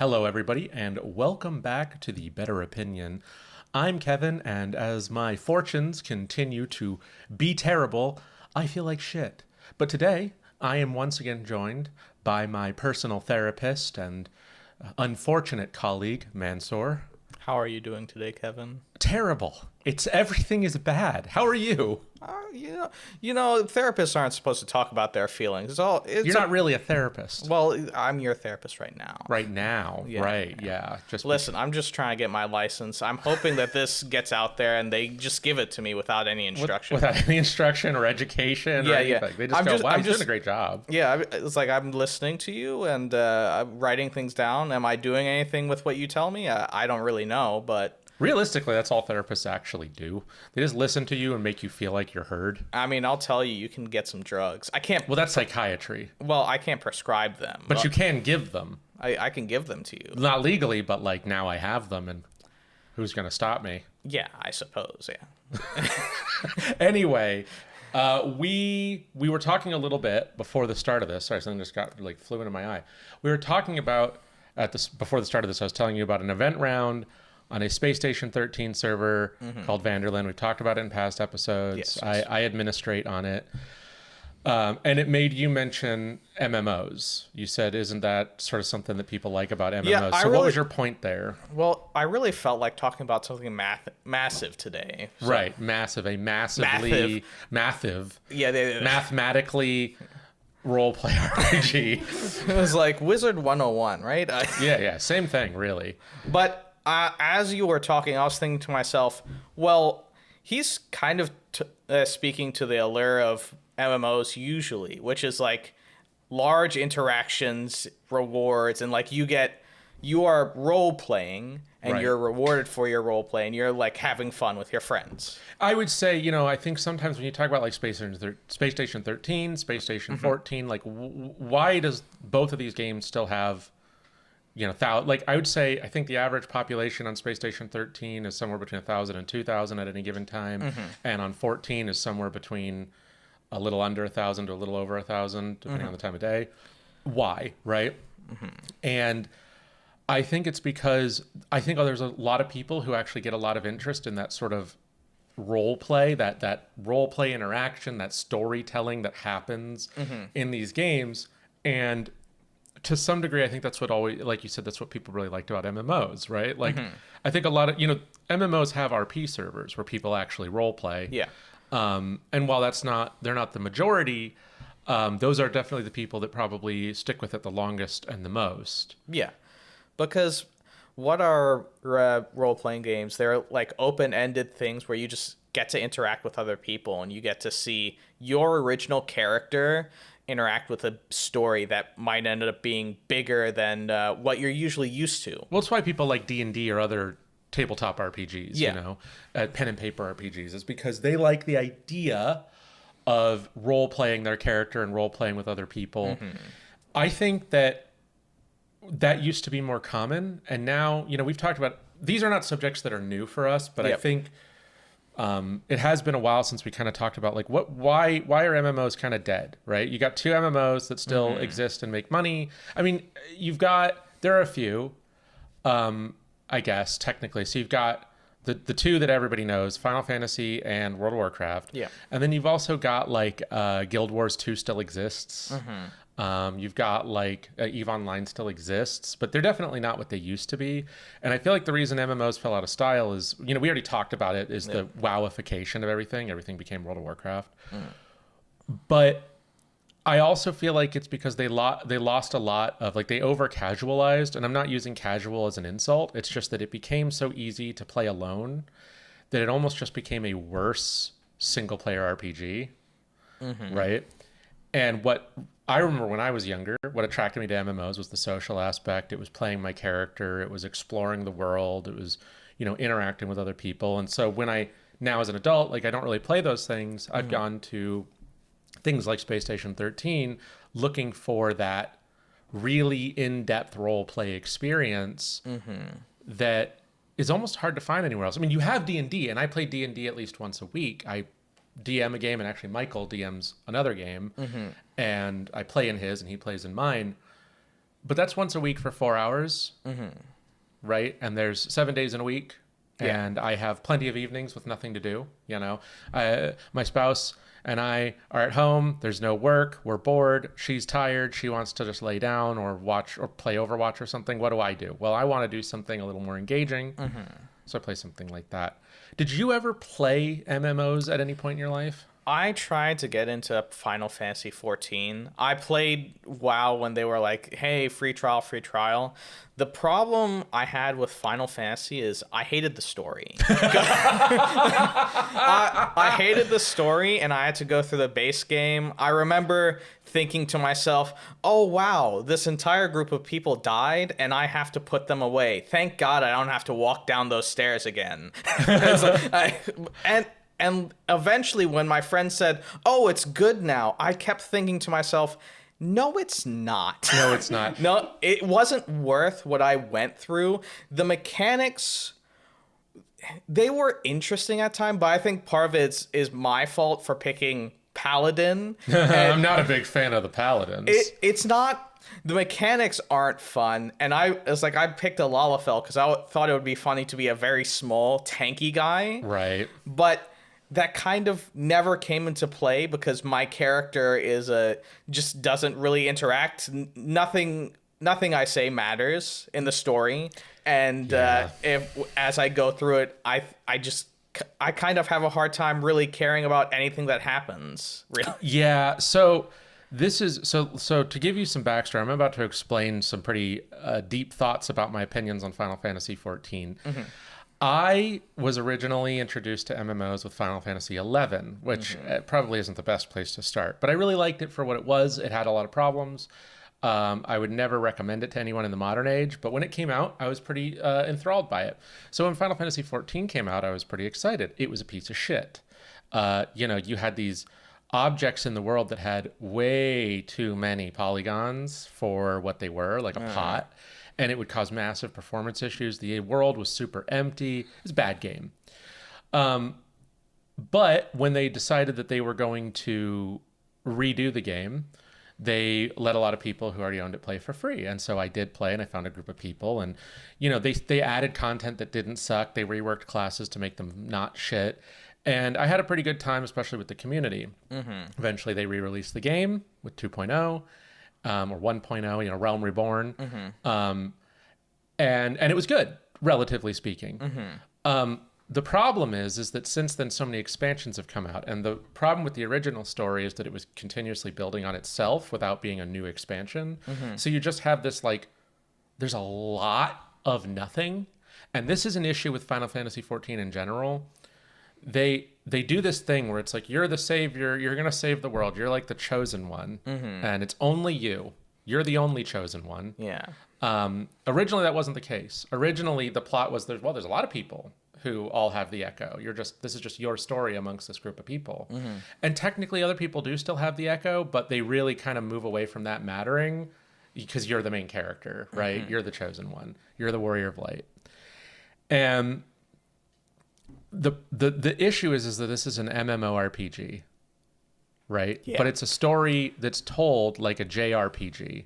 Hello, everybody, and welcome back to the Better Opinion. I'm Kevin, and as my fortunes continue to be terrible, I feel like shit. But today, I am once again joined by my personal therapist and unfortunate colleague, Mansoor. How are you doing today, Kevin? Terrible. Everything is bad. How are you? Therapists aren't supposed to talk about their feelings. You're not really a therapist. Well, I'm your therapist right now. Right now, Yeah, right? Yeah. Just Listen, I'm just trying to get my license. I'm hoping that this gets out there and they just give it to me without any instruction. without any instruction or education or anything. They just go, "Wow, you're doing a great job." Yeah, it's like I'm listening to you and I'm writing things down. Am I doing anything with what you tell me? I don't really know, but realistically, that's all therapists actually do. They just listen to you and make you feel like you're heard. I mean, I'll tell you, you can get some drugs. I can't. Well, that's psychiatry. Well, I can't prescribe them, but you can give them. I can give them to you. Not legally, but like now I have them, and who's going to stop me? Yeah, I suppose. Yeah. Anyway, we were talking a little bit before the start of this. Sorry, something just got like flew into my eye. We were talking about before the start of this. I was telling you about an event round on a Space Station 13 server called Vanderland. We've talked about it in past episodes. Yes. I administrate on it. And it made you mention MMOs. You said, isn't that sort of something that people like about MMOs? Yeah, what was your point there? Well, I really felt like talking about something massive today. So, right, massive. A massively... Massive. Yeah. Mathematically role-play RPG. It was like Wizard 101, right? Yeah. Same thing, really. But as you were talking, I was thinking to myself, well, he's kind of speaking to the allure of MMOs usually, which is like large interactions, rewards, and like you are role playing and right. You're rewarded for your role play and you're like having fun with your friends. I would say, I think sometimes when you talk about like Space Station 13, Space Station 14, like why does both of these games still have like I would say, I think the average population on Space Station 13 is somewhere between 1,000 and 2,000 at any given time, and on 14 is somewhere between a little under 1,000 to a little over 1,000, depending on the time of day. Why, right? And I think it's because there's a lot of people who actually get a lot of interest in that sort of role play, that role play interaction, that storytelling that happens in these games, and to some degree, I think that's what always, like you said, that's what people really liked about MMOs, right? Like, I think a lot of, MMOs have RP servers where people actually role play. Yeah. And while they're not the majority, those are definitely the people that probably stick with it the longest and the most. Yeah. Because what are role-playing games? They're like open-ended things where you just get to interact with other people and you get to see your original character interact with a story that might end up being bigger than what you're usually used to. Well, it's why people like D&D or other tabletop RPGs, Yeah. Pen and paper RPGs, is because they like the idea of role-playing their character and role-playing with other people. I think that used to be more common, and now, we've talked about, these are not subjects that are new for us, but I think it has been a while since we kind of talked about like why are MMOs kind of dead, right? You got two MMOs that still exist and make money. I mean, there are a few, I guess technically. So you've got the two that everybody knows, Final Fantasy and World of Warcraft. Yeah. And then you've also got like Guild Wars 2 still exists. You've got like EVE Online still exists, but they're definitely not what they used to be. And I feel like the reason MMOs fell out of style is, we already talked about it, is the wowification of everything. Everything became World of Warcraft. But I also feel like it's because they lost a lot of, like, they over casualized, and I'm not using casual as an insult. It's just that it became so easy to play alone that it almost just became a worse single player RPG. Right. And what I remember when I was younger, what attracted me to MMOs was the social aspect. It was playing my character. It was exploring the world. It was, interacting with other people. And so now as an adult, like, I don't really play those things. I've gone to things like Space Station 13 looking for that really in-depth role play experience that is almost hard to find anywhere else. I mean, you have D&D, and I play D&D at least once a week. I DM a game, and actually Michael DMs another game, and I play in his and he plays in mine. But that's once a week for 4 hours, right? And there's 7 days in a week, and I have plenty of evenings with nothing to do. You know, my spouse and I are at home. There's no work. We're bored. She's tired. She wants to just lay down or watch or play Overwatch or something. What do? Well, I want to do something a little more engaging. So I play something like that. Did you ever play MMOs at any point in your life? I tried to get into Final Fantasy 14. I played WoW when they were like, hey, free trial. The problem I had with Final Fantasy is I hated the story. I hated the story, and I had to go through the base game. I remember thinking to myself, oh, wow, this entire group of people died, and I have to put them away. Thank God I don't have to walk down those stairs again. And eventually when my friend said, oh, it's good now, I kept thinking to myself, no, it's not. No, it's not. No, it wasn't worth what I went through. The mechanics, they were interesting at times, but I think part of it is my fault for picking Paladin. I'm not a big fan of the Paladins. It's not... The mechanics aren't fun, and I picked a Lalafell because I thought it would be funny to be a very small, tanky guy. Right. But that kind of never came into play because my character just doesn't really interact. Nothing I say matters in the story, and as I go through it, I kind of have a hard time really caring about anything that happens. Really. Yeah. So this is so to give you some backstory, I'm about to explain some pretty deep thoughts about my opinions on Final Fantasy XIV. I was originally introduced to MMOs with Final Fantasy XI, which probably isn't the best place to start, but I really liked it for what it was. It had a lot of problems. I would never recommend it to anyone in the modern age, but when it came out, I was pretty enthralled by it. So when Final Fantasy XIV came out, I was pretty excited. It was a piece of shit. You had these objects in the world that had way too many polygons for what they were, like a pot. And it would cause massive performance issues. The world was super empty. It was a bad game. But when they decided that they were going to redo the game, they let a lot of people who already owned it play for free. And so I did play, and I found a group of people. And, they added content that didn't suck. They reworked classes to make them not shit. And I had a pretty good time, especially with the community. Eventually, they re-released the game with 2.0. Or 1.0, Realm Reborn. And it was good, relatively speaking. The problem is that since then, so many expansions have come out. And the problem with the original story is that it was continuously building on itself without being a new expansion. So you just have this, there's a lot of nothing. And this is an issue with Final Fantasy XIV in general. They do this thing where it's like, you're the savior, you're going to save the world, you're like the chosen one, and it's only you're the only chosen one. Originally that wasn't the case. Originally the plot was there's a lot of people who all have the echo. This is just your story amongst this group of people. And technically other people do still have the echo, but they really kind of move away from that mattering because you're the main character, right? You're the chosen one, you're the warrior of light. And the issue is that this is an MMORPG, right? But it's a story that's told like a JRPG.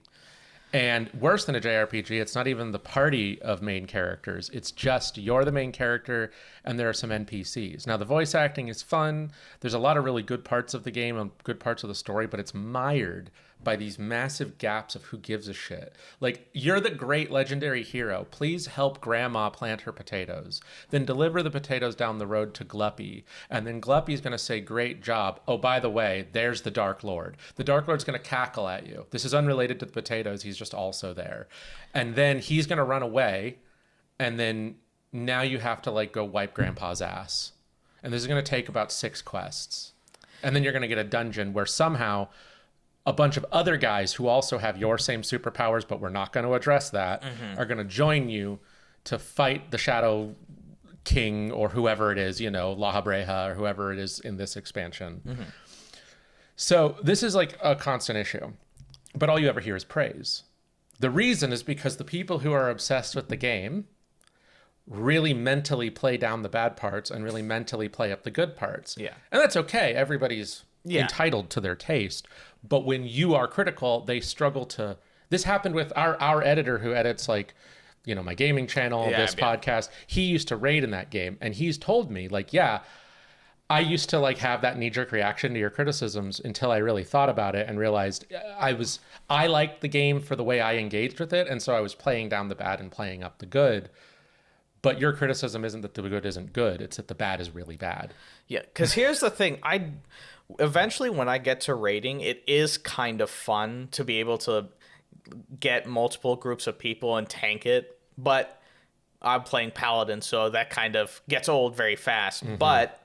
And worse than a JRPG, it's not even the party of main characters. It's just you're the main character and there are some NPCs. Now, the voice acting is fun. There's a lot of really good parts of the game and good parts of the story, but it's mired by these massive gaps of who gives a shit. Like, you're the great legendary hero. Please help grandma plant her potatoes. Then deliver the potatoes down the road to Gluppy. And then Gluppy's going to say, great job. Oh, by the way, there's the Dark Lord. The Dark Lord's going to cackle at you. This is unrelated to the potatoes. He's just also there. And then he's going to run away. And then now you have to go wipe grandpa's ass. And this is going to take about 6 quests. And then you're going to get a dungeon where somehow a bunch of other guys who also have your same superpowers, but we're not going to address that, are going to join you to fight the Shadow King or whoever it is, La Habreja or whoever it is in this expansion. So this is like a constant issue, but all you ever hear is praise. The reason is because the people who are obsessed with the game really mentally play down the bad parts and really mentally play up the good parts. And that's okay. Everybody's entitled to their taste. But when you are critical, they This happened with our editor who edits like, my gaming channel, this podcast. He used to raid in that game, and he's told me like, yeah, I used to like have that knee-jerk reaction to your criticisms until I really thought about it and realized I liked the game for the way I engaged with it, and so I was playing down the bad and playing up the good. But your criticism isn't that the good isn't good; it's that the bad is really bad. Yeah, because here's the thing: eventually when I get to raiding, it is kind of fun to be able to get multiple groups of people and tank it. But I'm playing Paladin, so that kind of gets old very fast. Mm-hmm. But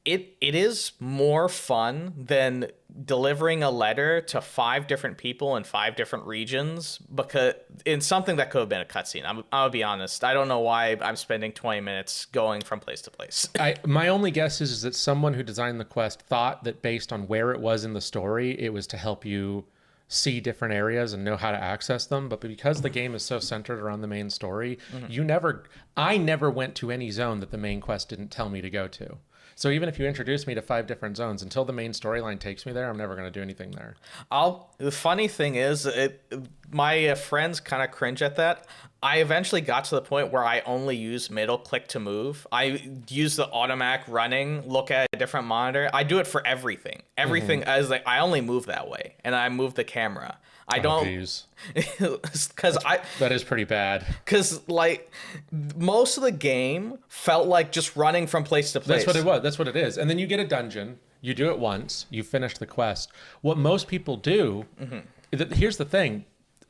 it is more fun than delivering a letter to 5 different people in 5 different regions, because in something that could have been a cutscene. I'll be honest. I don't know why I'm spending 20 minutes going from place to place. My only guess is that someone who designed the quest thought that based on where it was in the story, it was to help you see different areas and know how to access them. But because the game is so centered around the main story, I never went to any zone that the main quest didn't tell me to go to. So even if you introduce me to 5 different zones, until the main storyline takes me there, I'm never going to do anything there. The funny thing is, my friends kind of cringe at that. I eventually got to the point where I only use middle click to move. I use the automatic running, look at a different monitor. I do it for everything. Everything as like I only move that way, and I move the camera. I don't, because that is pretty bad. Because like most of the game felt like just running from place to place. That's what it was. That's what it is. And then you get a dungeon. You do it once. You finish the quest. What most people do. Here's the thing.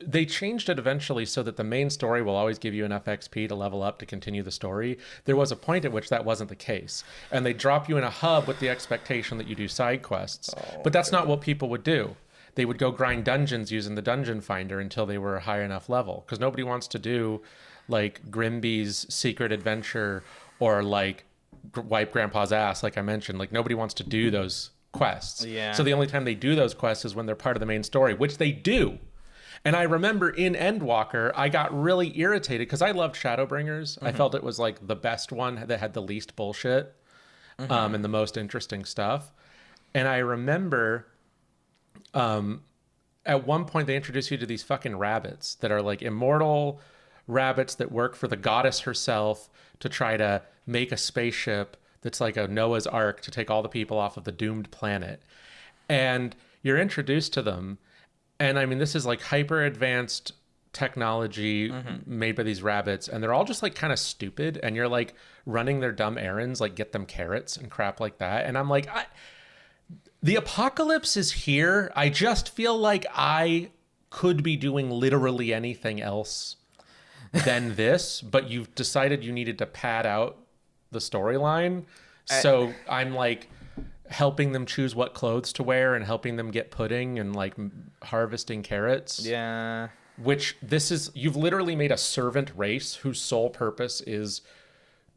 They changed it eventually so that the main story will always give you enough XP to level up to continue the story. There was a point at which that wasn't the case. And they drop you in a hub with the expectation that you do side quests. But that's not what people would do. They would go grind dungeons using the dungeon finder until they were a high enough level. Because nobody wants to do like Grimby's secret adventure or like wipe grandpa's ass, like I mentioned. Like nobody wants to do those quests. Yeah. So the only time they do those quests is when they're part of the main story, which they do. And I remember in Endwalker, I got really irritated because I loved Shadowbringers. I felt it was like the best one that had the least bullshit and the most interesting stuff. And I remember at one point they introduce you to these fucking rabbits that are like immortal rabbits that work for the goddess herself to try to make a spaceship that's like a Noah's Ark to take all the people off of the doomed planet. And you're introduced to them. And I mean, this is like hyper advanced technology made by these rabbits. And they're all just like kind of stupid. And you're like running their dumb errands, like get them carrots and crap like that. And I'm like, the apocalypse is here. I just feel like I could be doing literally anything else than this, but you've decided you needed to pad out the storyline. So I'm like helping them choose what clothes to wear and helping them get pudding and like harvesting carrots. Yeah. Which you've literally made a servant race whose sole purpose is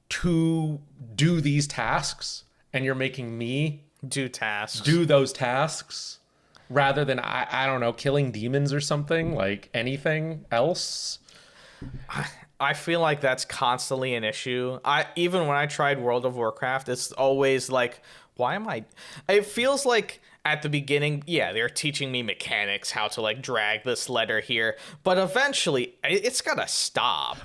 to do these tasks, and you're making me do those tasks rather than I don't know, killing demons or something, like anything else. I feel like that's constantly an issue. Even when I tried World of Warcraft, it's always like, it feels like at the beginning, yeah, they're teaching me mechanics, how to like drag this letter here, but eventually it's gotta stop.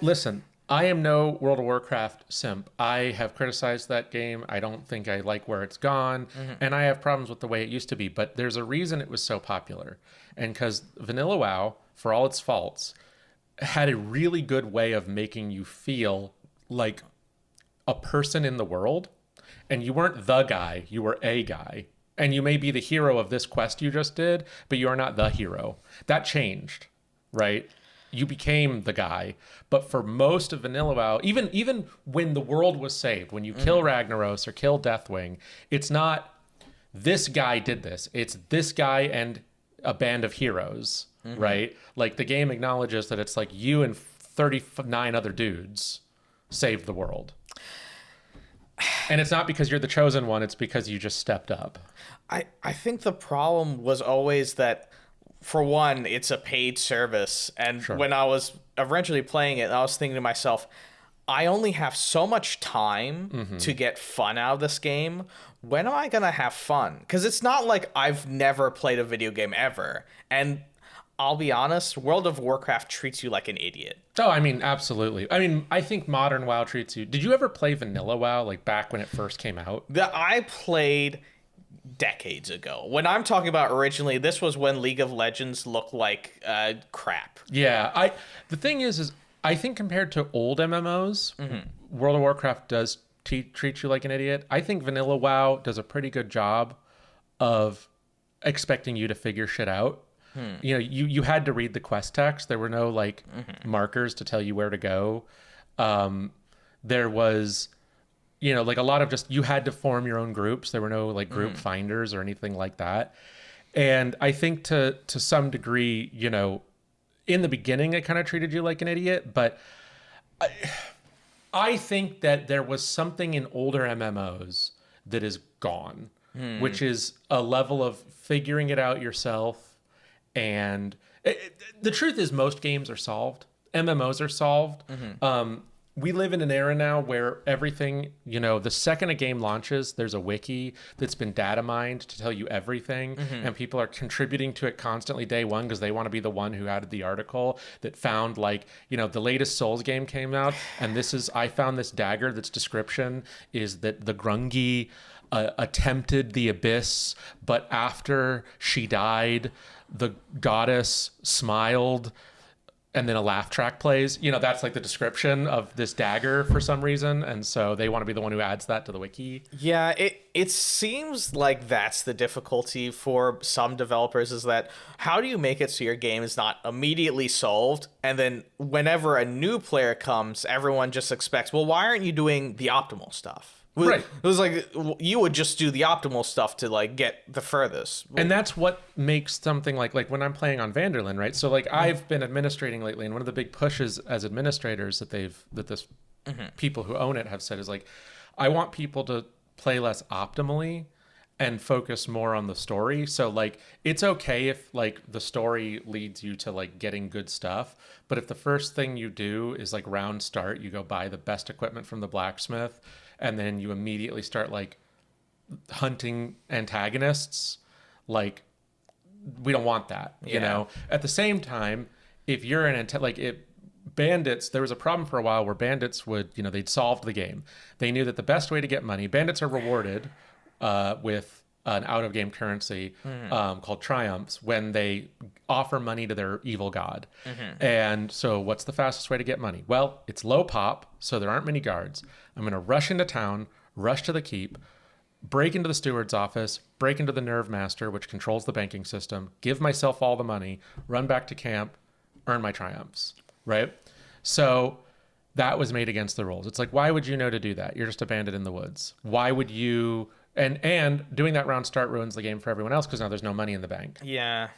Listen, I am no World of Warcraft simp. I have criticized that game. I don't think I like where it's gone. And I have problems with the way it used to be. But there's a reason it was so popular. And because Vanilla WoW, for all its faults, had a really good way of making you feel like a person in the world. And you weren't the guy. You were a guy. And you may be the hero of this quest you just did, but you are not the hero. That changed, right? You became the guy. But for most of Vanilla WoW, even when the world was saved, when you kill Ragnaros or kill Deathwing, it's not this guy did this. It's this guy and a band of heroes, right? Like the game acknowledges that it's like you and 39 other dudes saved the world. And it's not because you're the chosen one. It's because you just stepped up. I think the problem was always that, for one, it's a paid service. And when I was eventually playing it, I was thinking to myself, I only have so much time to get fun out of this game. When am I going to have fun? Because it's not like I've never played a video game ever. And I'll be honest, World of Warcraft treats you like an idiot. Oh, I mean, absolutely. I mean, I think modern WoW treats you. Did you ever play vanilla WoW, like back when it first came out? That I played decades ago. When I'm talking about originally, this was when League of Legends looked like crap. Yeah, the thing is I think compared to old MMOs, World of Warcraft does treat you like an idiot. I think vanilla WoW does a pretty good job of expecting you to figure shit out. You know, you had to read the quest text. There were no like markers to tell you where to go. There was, you know, like a lot of just, you had to form your own groups. There were no like group finders or anything like that. And I think to some degree, you know, in the beginning, it kind of treated you like an idiot, but I think that there was something in older MMOs that is gone, which is a level of figuring it out yourself. And the truth is most games are solved. MMOs are solved. We live in an era now where everything, you know, the second a game launches, there's a wiki that's been data mined to tell you everything. And people are contributing to it constantly day one because they want to be the one who added the article that found, like, you know, the latest Souls game came out. And I found this dagger that's description is that the Grungy attempted the abyss, but after she died, the goddess smiled, and then a laugh track plays. You know, that's like the description of this dagger for some reason, and so they want to be the one who adds that to the wiki. Yeah, it seems like that's the difficulty for some developers, is that how do you make it so your game is not immediately solved, and then whenever a new player comes, everyone just expects, well, why aren't you doing the optimal stuff? Right. It was like you would just do the optimal stuff to like get the furthest. And that's what makes something like when I'm playing on Vanderland, right? So like I've been administrating lately, and one of the big pushes as administrators that people who own it have said is like, I want people to play less optimally and focus more on the story. So like it's okay if like the story leads you to like getting good stuff, but if the first thing you do is like round start, you go buy the best equipment from the blacksmith, and then you immediately start like hunting antagonists, like we don't want that, you know? At the same time, if you're bandits, there was a problem for a while where bandits would, you know, they'd solved the game. They knew that the best way to get money, bandits are rewarded with an out-of-game currency called triumphs when they offer money to their evil god. And so what's the fastest way to get money? Well, it's low pop, so there aren't many guards. I'm going to rush into town, rush to the keep, break into the steward's office, break into the nerve master, which controls the banking system, give myself all the money, run back to camp, earn my triumphs, right? So that was made against the rules. It's like, why would you know to do that? You're just a bandit in the woods. Why would you... And doing that round start ruins the game for everyone else because now there's no money in the bank. Yeah.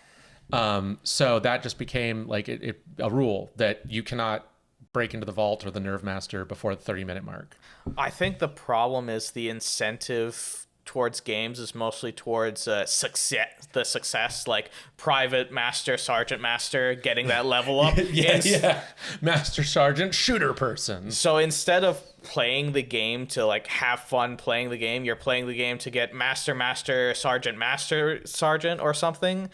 So that just became like a rule that you cannot break into the vault or the nerve master before the 30-minute mark. I think the problem is the incentive towards games is mostly towards success, like private master, sergeant master, getting that level up. Yeah. Master, sergeant, shooter person. So instead of playing the game to like have fun playing the game, you're playing the game to get master, sergeant or something.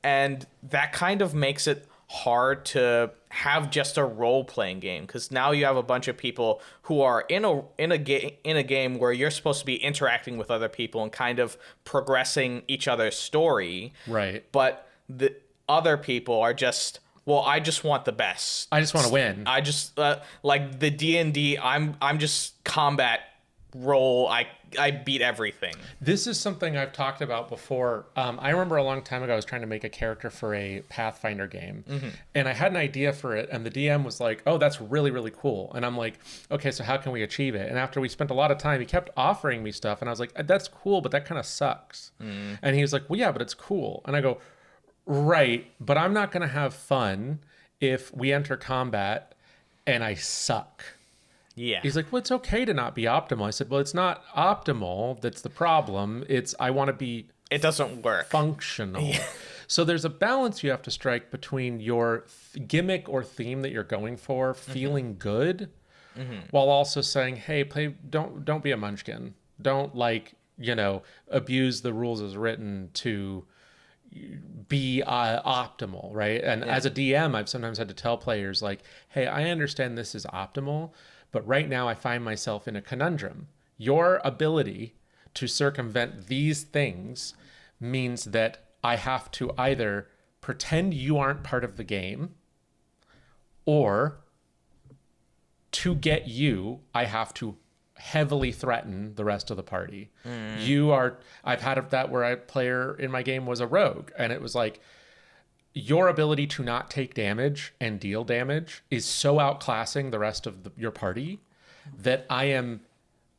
And that kind of makes it hard to have just a role-playing game, because now you have a bunch of people who are in a game where you're supposed to be interacting with other people and kind of progressing each other's story, right? But the other people are just, well, I just want the best. I just want to win. I just like the D&D. I'm just combat role. I beat everything. This is something I've talked about before. I remember a long time ago I was trying to make a character for a Pathfinder game, and I had an idea for it, and the DM was like, oh, that's really, really cool. And I'm like, okay, so how can we achieve it? And after we spent a lot of time, he kept offering me stuff, and I was like, that's cool, but that kind of sucks. And he was like, well, yeah, but it's cool. And I go, right, but I'm not going to have fun if we enter combat and I suck. Yeah. He's like, well, it's okay to not be optimal. I said, well, it's not optimal. That's the problem. I want to be... It doesn't work. Functional. Yeah. So there's a balance you have to strike between your gimmick or theme that you're going for, feeling good, while also saying, hey, don't be a munchkin. Don't abuse the rules as written to be optimal, right? And as a DM, I've sometimes had to tell players like, hey, I understand this is optimal, but right now I find myself in a conundrum. Your ability to circumvent these things means that I have to either pretend you aren't part of the game, or to get you, I have to heavily threaten the rest of the party. I've had that where a player in my game was a rogue, and it was like, your ability to not take damage and deal damage is so outclassing the rest of your party that I am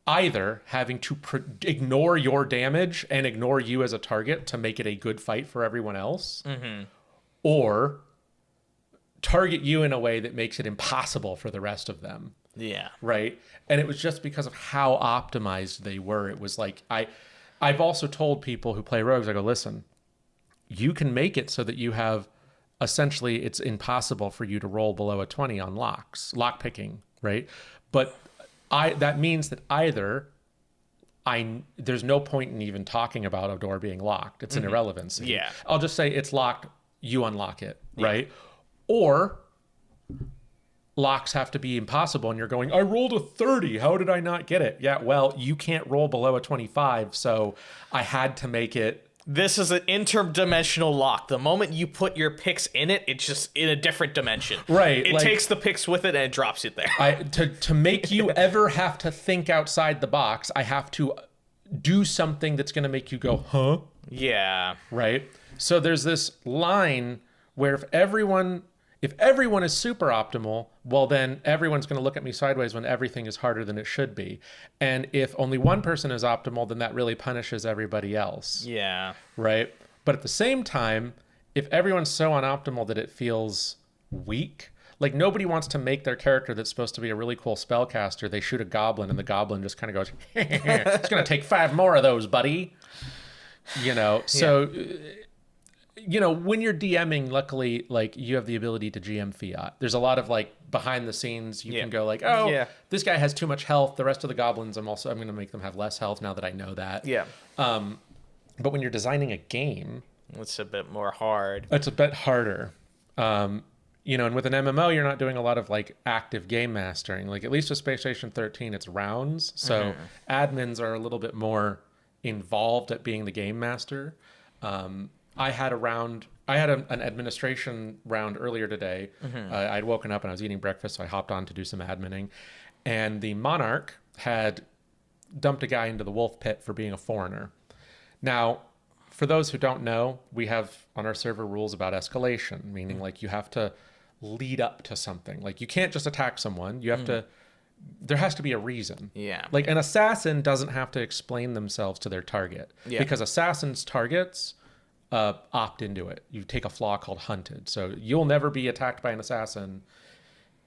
either having to ignore your damage and ignore you as a target to make it a good fight for everyone else, or target you in a way that makes it impossible for the rest of them. Yeah. Right. And it was just because of how optimized they were. It was like, I've also told people who play rogues, I go, listen, you can make it so that you have, essentially, it's impossible for you to roll below a 20 on lock picking, right? But that means that either there's no point in even talking about a door being locked. It's an irrelevancy. Yeah. I'll just say it's locked, you unlock it, right? Or locks have to be impossible, and you're going, I rolled a 30. How did I not get it? Yeah, well, you can't roll below a 25, so I had to make it. This is an interdimensional lock. The moment you put your picks in it, it's just in a different dimension. Right. It takes the picks with it and it drops it there. To make you ever have to think outside the box, I have to do something that's going to make you go, huh? Yeah. Right? So there's this line where if everyone is super optimal, well, then everyone's going to look at me sideways when everything is harder than it should be. And if only one person is optimal, then that really punishes everybody else. Yeah. Right? But at the same time, if everyone's so unoptimal that it feels weak, like nobody wants to make their character that's supposed to be a really cool spellcaster, they shoot a goblin and the goblin just kind of goes, it's going to take 5 more of those, buddy. So... when you're DMing, luckily, like, you have the ability to GM fiat. There's a lot of, like, behind the scenes, you can go like, this guy has too much health. The rest of the goblins, I'm going to make them have less health now that I know that. Yeah. But when you're designing a game, it's a bit more hard. It's a bit harder. And with an MMO, you're not doing a lot of, like, active game mastering. Like, at least with Space Station 13, it's rounds. So admins are a little bit more involved at being the game master. I had an administration round earlier today. I'd woken up and I was eating breakfast, so I hopped on to do some adminning. And the Monarch had dumped a guy into the wolf pit for being a foreigner. Now, for those who don't know, we have on our server rules about escalation, meaning like you have to lead up to something. Like you can't just attack someone. You have to... There has to be a reason. Yeah. Like an assassin doesn't have to explain themselves to their target. Yeah. Because assassins' targets... opt into it. You take a flaw called hunted. So you'll never be attacked by an assassin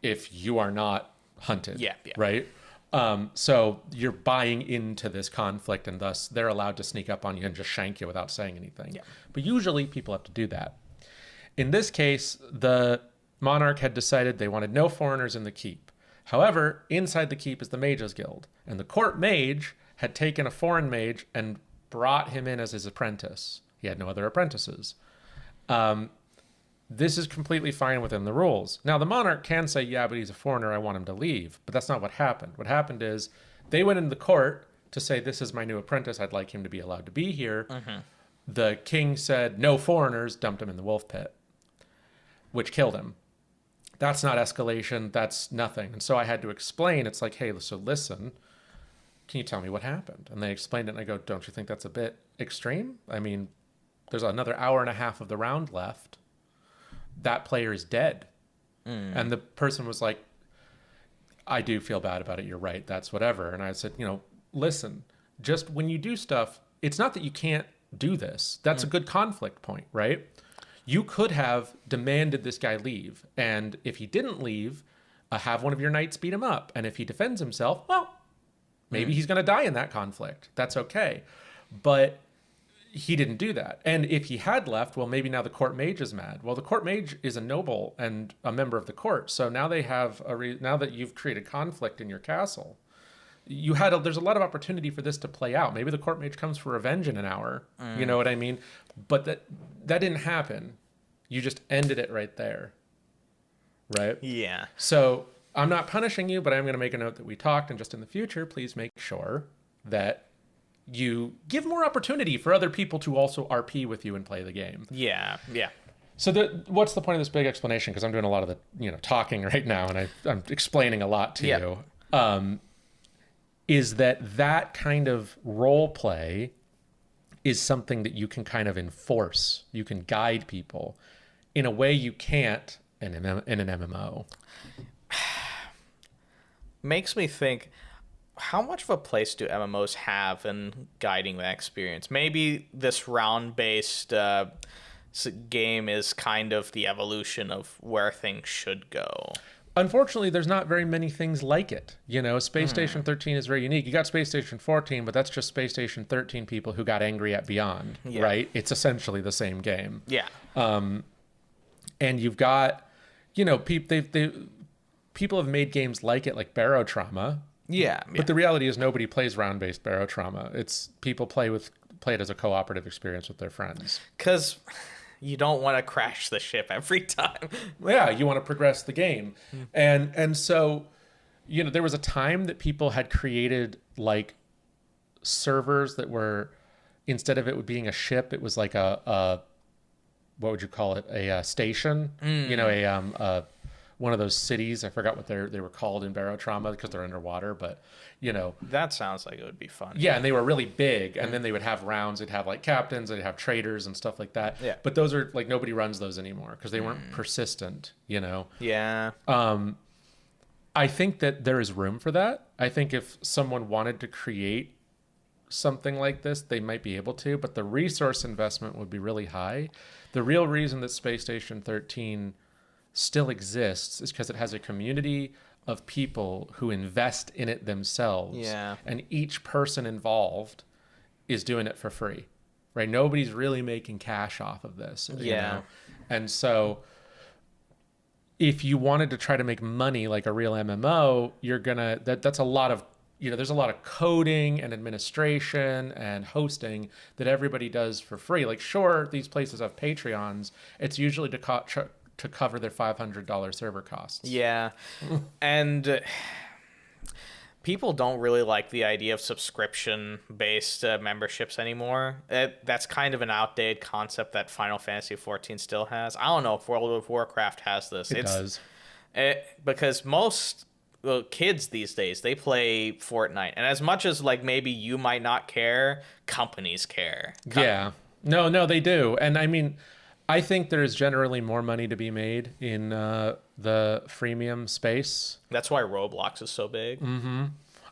if you are not hunted. Yeah. Right? So you're buying into this conflict, and thus they're allowed to sneak up on you and just shank you without saying anything. Yeah. But usually people have to do that. In this case, the Monarch had decided they wanted no foreigners in the keep. However, inside the keep is the Mages Guild, and the court mage had taken a foreign mage and brought him in as his apprentice. He had no other apprentices. This is completely fine within the rules. Now, the Monarch can say, yeah, but he's a foreigner, I want him to leave. But that's not what happened. What happened is they went into the court to say, this is my new apprentice, I'd like him to be allowed to be here. The king said, no foreigners, dumped him in the wolf pit, which killed him. That's not escalation, that's nothing. And so I had to explain, it's like, hey, so listen, can you tell me what happened? And they explained it, and I go, don't you think that's a bit extreme? I mean... There's another hour and a half of the round left. That player is dead. And the person was like, I do feel bad about it. You're right. That's whatever. And I said, listen, just when you do stuff, it's not that you can't do this. That's a good conflict point, right? You could have demanded this guy leave. And if he didn't leave, have one of your knights beat him up. And if he defends himself, well, maybe he's going to die in that conflict. That's okay. But... he didn't do that. And if he had left, well, maybe now the court mage is mad. Well, the court mage is a noble and a member of the court. So now they have now that you've created conflict in your castle, there's a lot of opportunity for this to play out. Maybe the court mage comes for revenge in an hour. You know what I mean? But that didn't happen. You just ended it right there. Right? Yeah. So I'm not punishing you, but I'm going to make a note that we talked, and just in the future, please make sure that you give more opportunity for other people to also RP with you and play the game. Yeah. Yeah. So what's the point of this big explanation? Because I'm doing a lot of the talking right now, and I'm explaining a lot to you. Is that kind of role play is something that you can kind of enforce. You can guide people in a way you can't in an MMO. Makes me think, how much of a place do MMOs have in guiding that experience? Maybe this round-based game is kind of the evolution of where things should go. Unfortunately, there's not very many things like it. Space Station 13 is very unique. You got Space Station 14, but that's just Space Station 13 people who got angry at Beyond, right? It's essentially the same game. Yeah. And you've got, people have made games like it, like Barotrauma. Yeah. But the reality is nobody plays round-based Barotrauma. It's people play it as a cooperative experience with their friends. Because you don't want to crash the ship every time. Yeah, you want to progress the game. And so, there was a time that people had created like servers that were, instead of it being a ship, it was like a what would you call it? A station, one of those cities. I forgot what they were called in Barotrauma because they're underwater, but that sounds like it would be fun. Yeah, and they were really big, and then they would have rounds. They'd have like captains, they'd have traders and stuff like that. Yeah. But those are like, nobody runs those anymore because they weren't persistent. Yeah. I think that there is room for that. I think if someone wanted to create something like this, they might be able to, but the resource investment would be really high. The real reason that Space Station 13 still exists is because it has a community of people who invest in it themselves. Yeah. And each person involved is doing it for free, right? Nobody's really making cash off of this. And so if you wanted to try to make money like a real MMO, that's a lot of, there's a lot of coding and administration and hosting that everybody does for free. Like, sure, these places have Patreons. It's usually to cover their $500 server costs. Yeah. And people don't really like the idea of subscription-based memberships anymore. That's kind of an outdated concept that Final Fantasy XIV still has. I don't know if World of Warcraft has this. It does. Because most kids these days, they play Fortnite. And as much as like maybe you might not care, companies care. Yeah. No, they do. And I mean, I think there's generally more money to be made in the freemium space. That's why Roblox is so big. Mm-hmm.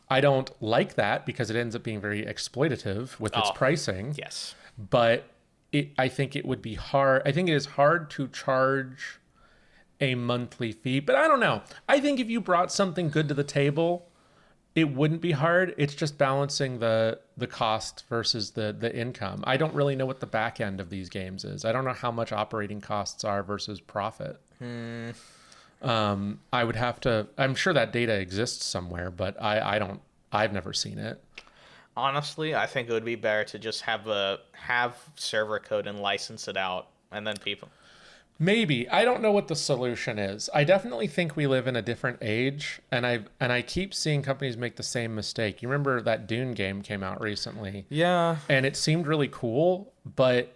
I don't like that because it ends up being very exploitative with its pricing. Yes. But I think it would be hard. I think it is hard to charge a monthly fee. But I don't know. I think if you brought something good to the table, it wouldn't be hard. It's just balancing the cost versus the income. I don't really know what the back end of these games is. I don't know how much operating costs are versus profit. I would have to, I'm sure that data exists somewhere, but I've never seen it. Honestly, I think it would be better to just have server code and license it out, and then people. Maybe. I don't know what the solution is. I definitely think we live in a different age, and I keep seeing companies make the same mistake. You remember that Dune game came out recently? Yeah. And it seemed really cool, but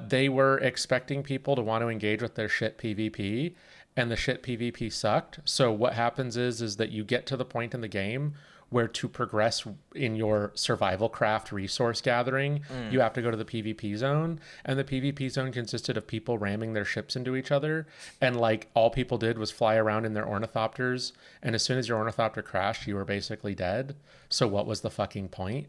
they were expecting people to want to engage with their shit PvP, and the shit PvP sucked. So what happens is that you get to the point in the game where to progress in your survival craft resource gathering, you have to go to the PvP zone. And the PvP zone consisted of people ramming their ships into each other. And like all people did was fly around in their ornithopters. And as soon as your ornithopter crashed, you were basically dead. So what was the fucking point?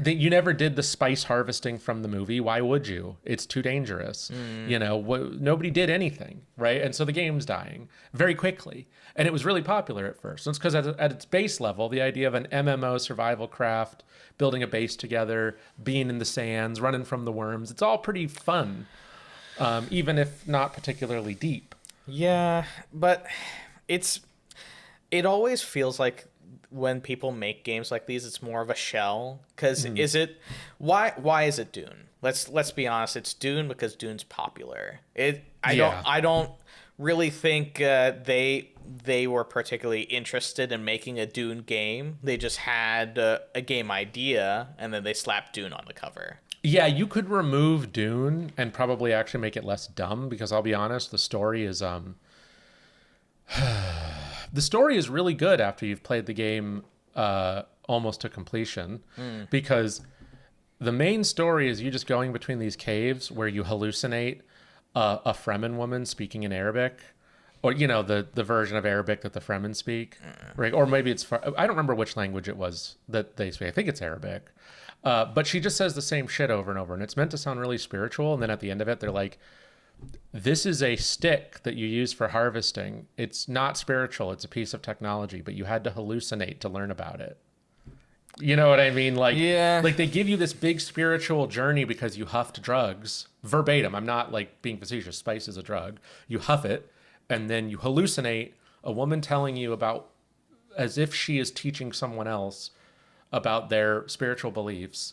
You never did the spice harvesting from the movie. Why would you? It's too dangerous. Nobody did anything, right? And so the game's dying very quickly. And it was really popular at first. And it's because at its base level, the idea of an MMO survival craft, building a base together, being in the sands, running from the worms, it's all pretty fun, even if not particularly deep. Yeah, but it always feels like when people make games like these, it's more of a shell. Because why is it Dune? Let's be honest. It's Dune because Dune's popular. I don't really think they were particularly interested in making a Dune game. They just had a game idea, and then they slapped Dune on the cover. Yeah, you could remove Dune and probably actually make it less dumb, because I'll be honest, the story is the story is really good after you've played the game almost to completion, because the main story is you just going between these caves where you hallucinate a Fremen woman speaking in Arabic, or the version of Arabic that the Fremen speak, right? Or maybe I don't remember which language it was that they speak. I think it's Arabic, but she just says the same shit over and over, and it's meant to sound really spiritual. And then at the end of it, they're like, "This is a stick that you use for harvesting. It's not spiritual. It's a piece of technology, but you had to hallucinate to learn about it." You know what I mean? Like they give you this big spiritual journey because you huffed drugs verbatim. I'm not like being facetious. Spice is a drug. You huff it, and then you hallucinate a woman telling you about, as if she is teaching someone else about their spiritual beliefs.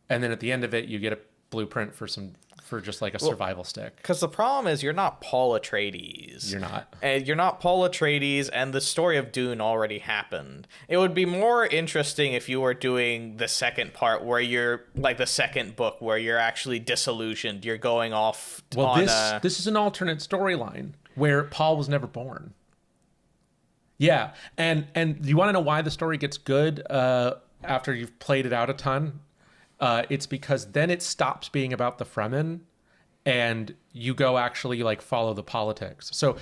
And then at the end of it, you get a blueprint for just like a survival stick. Because the problem is you're not Paul Atreides. You're not. And you're not Paul Atreides, and the story of Dune already happened. It would be more interesting if you were doing the second part, where you're like the second book, where you're actually disillusioned. You're going off. Well, this is an alternate storyline where Paul was never born. Yeah, and you want to know why the story gets good after you've played it out a ton? It's because then it stops being about the Fremen, and you go actually like follow the politics. So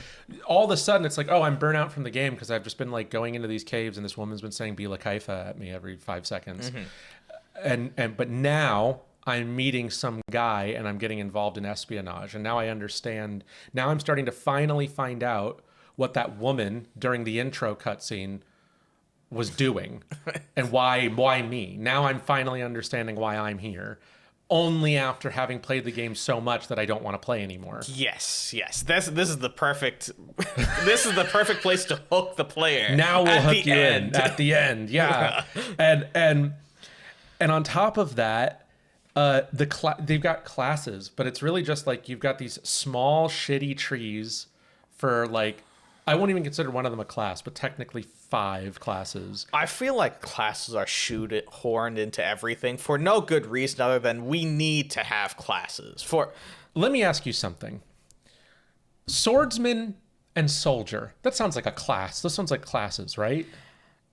all of a sudden it's like, oh, I'm burnt out from the game because I've just been like going into these caves and this woman's been saying Bila Kaifa at me every 5 seconds. But now I'm meeting some guy and I'm getting involved in espionage, and now I understand. Now I'm starting to finally find out what that woman during the intro cutscene was doing and why me. Now I'm finally understanding why I'm here, only after having played the game so much that I don't want to play anymore. Yes. This is the perfect place to hook the player. Now we'll hook you in at the end. Yeah. and on top of that, they've got classes, but it's really just like you've got these small shitty trees for like, I won't even consider one of them a class, but technically 5 classes. I feel like classes are horned into everything for no good reason other than we need to have classes. Let me ask you something. Swordsman and soldier. That sounds like a class. Those sounds like classes, right?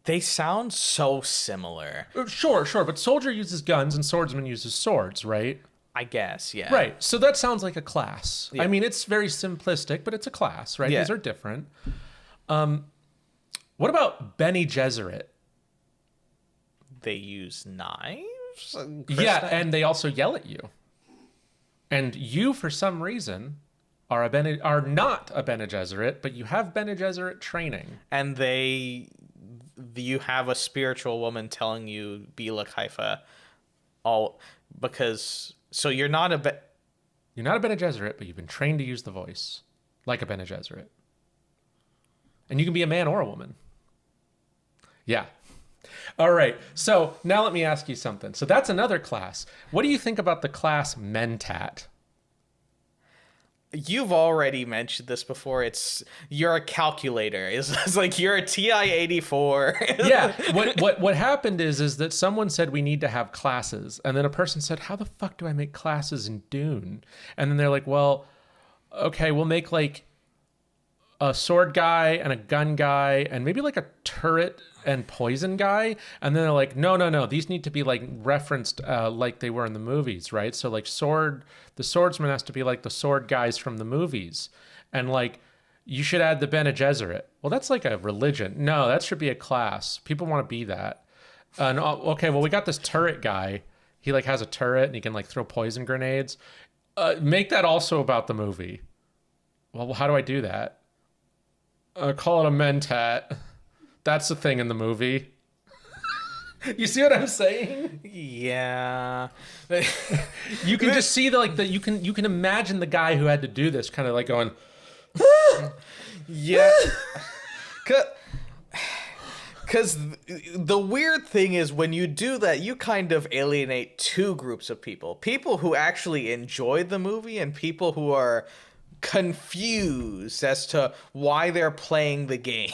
They sound so similar. Sure. But soldier uses guns and swordsman uses swords, right? I guess, yeah. Right. So that sounds like a class. Yeah. I mean, it's very simplistic, but it's a class, right? Yeah. These are different. What about Bene Gesserit? They use knives? Yeah, and they also yell at you. And you, for some reason, are not a Bene Gesserit, but you have Bene Gesserit training. And you have a spiritual woman telling you Bila Kaifa, so you're not a Bene Gesserit, but you've been trained to use the voice like a Bene Gesserit. And you can be a man or a woman. Yeah. All right. So now let me ask you something. So that's another class. What do you think about the class Mentat? You've already mentioned this before. You're a calculator. It's like you're a TI-84. Yeah. What happened is that someone said we need to have classes, and then a person said, "How the fuck do I make classes in Dune?" And then they're like, "Well, okay, we'll make like a sword guy and a gun guy and maybe like a turret and poison guy." And then they're like, no, these need to be like referenced like they were in the movies, right? So like the swordsman has to be like the sword guys from the movies, and like you should add the Bene Gesserit. Well, that's like a religion. No, that should be a class. People want to be that. And okay, well, we got this turret guy. He like has a turret and he can like throw poison grenades. Make that also about the movie. Well, how do I do that? Call it a Mentat. That's the thing in the movie. You see what I'm saying? Yeah. You can just see you can imagine the guy who had to do this kind of like going, yeah. Because the weird thing is when you do that, you kind of alienate two groups of people. People who actually enjoy the movie and people who are confused as to why they're playing the game.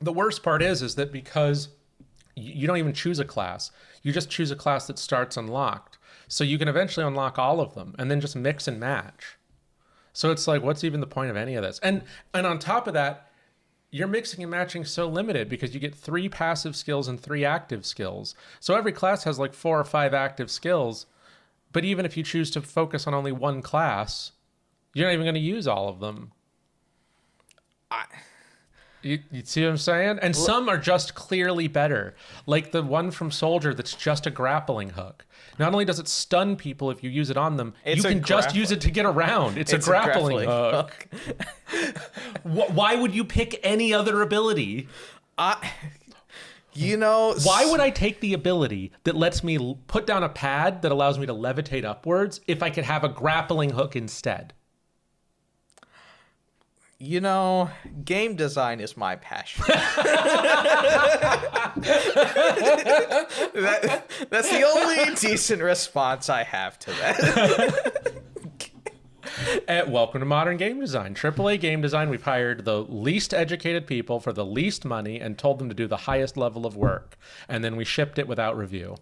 The worst part is that because you don't even choose a class, you just choose a class that starts unlocked. So you can eventually unlock all of them and then just mix and match. So it's like, what's even the point of any of this? And on top of that, you're mixing and matching so limited because you get 3 passive skills and 3 active skills. So every class has like 4 or 5 active skills. But even if you choose to focus on only one class, you're not even going to use all of them. You see what I'm saying? And some are just clearly better. Like the one from Soldier that's just a grappling hook. Not only does it stun people if you use it on them, you can just use it to get around. It's a grappling hook. Why would you pick any other ability? You know... Why would I take the ability that lets me put down a pad that allows me to levitate upwards if I could have a grappling hook instead? You know, game design is my passion. That's the only decent response I have to that. Welcome to modern game design. AAA game design, we've hired the least educated people for the least money and told them to do the highest level of work. And then we shipped it without review.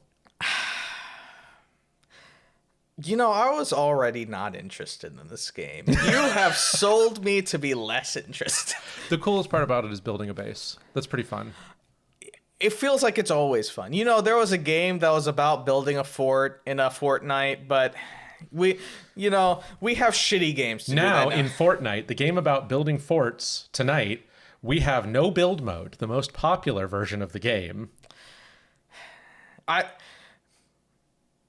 You know, I was already not interested in this game. You have sold me to be less interested. The coolest part about it is building a base. That's pretty fun. It feels like it's always fun. You know, there was a game that was about building a fort in a Fortnite, but we have shitty games to now. do that In Fortnite, the game about building forts tonight, we have no build mode, the most popular version of the game.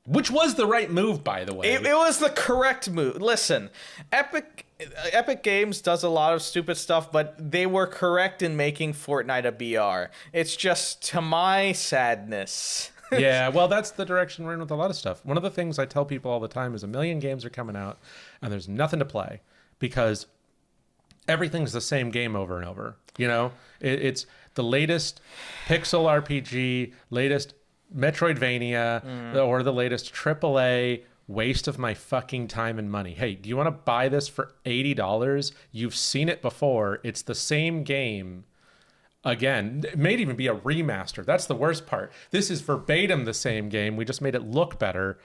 Which was the right move, by the way. It was the correct move. Listen, Epic Games does a lot of stupid stuff, but they were correct in making Fortnite a BR. It's just to my sadness. Yeah, well, that's the direction we're in with a lot of stuff. One of the things I tell people all the time is 1 million games are coming out, and there's nothing to play because everything's the same game over and over. You know, it's the latest pixel RPG, latest Metroidvania, or the latest AAA waste of my fucking time and money. Hey, do you want to buy this for $80? You've seen it before. It's the same game. Again, it may even be a remaster. That's the worst part. This is verbatim the same game. We just made it look better.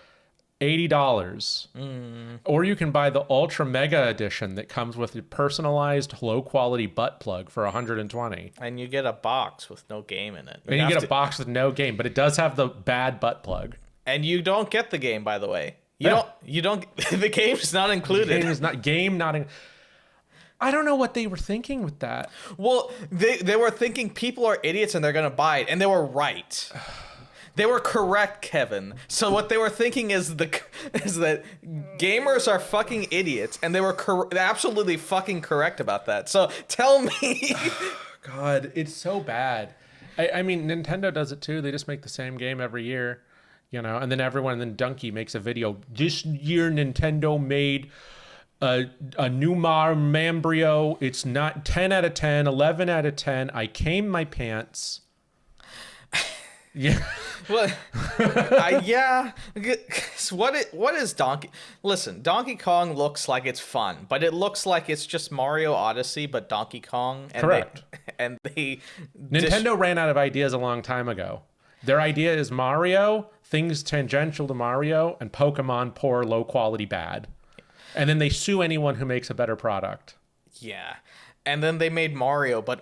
$80. Or you can buy the Ultra Mega Edition that comes with a personalized low quality butt plug for $120. And you get a box with no game in it. And you get a box with no game, but it does have the bad butt plug. And you don't get the game, by the way. You don't the game's not included. The game is not I don't know what they were thinking with that. Well, they were thinking people are idiots and they're going to buy it, and they were right. They were correct, Kevin. So what they were thinking is that gamers are fucking idiots, and they were absolutely fucking correct about that. So tell me. God, it's so bad. I mean, Nintendo does it too. They just make the same game every year, you know, and then Donkey makes a video. This year Nintendo made a new Mambrio. It's not 10 out of 10, 11 out of 10. I came my pants. Yeah. Well, yeah. What is Donkey? Listen, Donkey Kong looks like it's fun, but it looks like it's just Mario Odyssey, but Donkey Kong. And correct. Nintendo ran out of ideas a long time ago. Their idea is Mario, things tangential to Mario, and Pokemon poor, low quality, bad. And then they sue anyone who makes a better product. Yeah. And then they made Mario, but